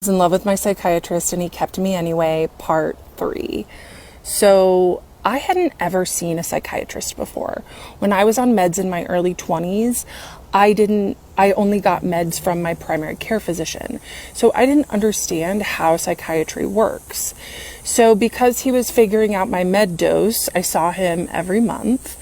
In love with my psychiatrist and he kept me anyway, part 3. So I hadn't ever seen a psychiatrist before. When I was on meds in my early 20s, I only got meds from my primary care physician. So I didn't understand how psychiatry works. So because he was figuring out my med dose, I saw him every month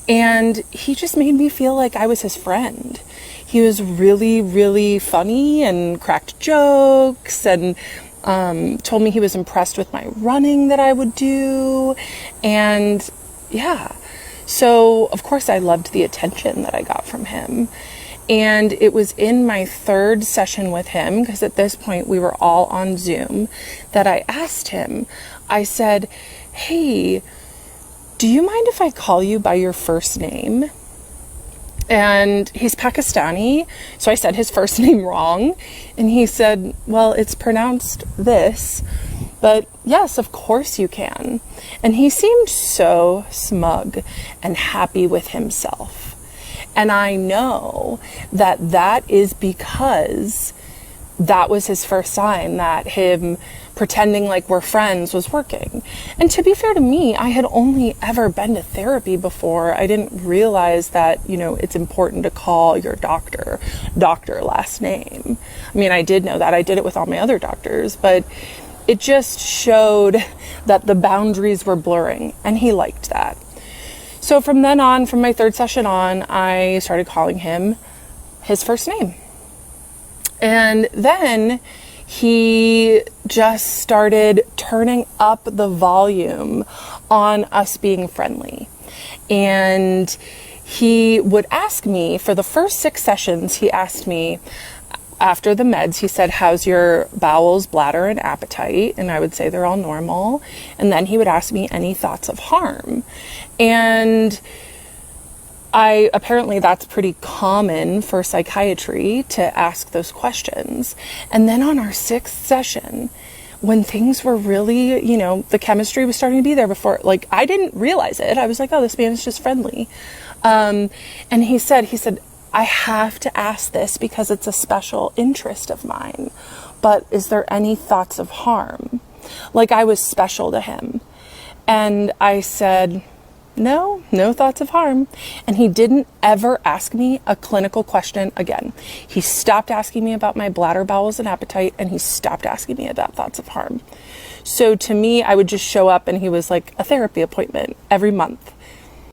and he just made me feel like I was his friend. He was really, really funny and cracked jokes and told me he was impressed with my running that I would do. And yeah, so of course I loved the attention that I got from him. And it was in my 3rd session with him, because at this point we were all on Zoom, that I asked him, I said, "Hey, do you mind if I call you by your first name?" And he's Pakistani, so I said his first name wrong. And he said, "Well, it's pronounced this, but yes, of course you can." And he seemed so smug and happy with himself. And I know that that is because that was his first sign that him pretending like we're friends was working. And to be fair to me, I had only ever been to therapy before. I didn't realize that, it's important to call your doctor last name. I mean, I did know that. I did it with all my other doctors, but it just showed that the boundaries were blurring, and he liked that. So from then on, from my 3rd session on, I started calling him his first name. And then he just started turning up the volume on us being friendly. And he would ask me, for the first 6 sessions, he asked me, after the meds, he said, "How's your bowels, bladder, and appetite?" And I would say they're all normal. And then he would ask me any thoughts of harm. And apparently that's pretty common for psychiatry to ask those questions. And then on our 6th session, when things were really, the chemistry was starting to be there before, I didn't realize it. I was like, oh, this man is just friendly. And he said, "I have to ask this because it's a special interest of mine, but is there any thoughts of harm?" Like I was special to him. And I said, no thoughts of harm. And he didn't ever ask me a clinical question again. He stopped asking me about my bladder, bowels, and appetite, and he stopped asking me about thoughts of harm. So to me, I would just show up and he was like a therapy appointment every month.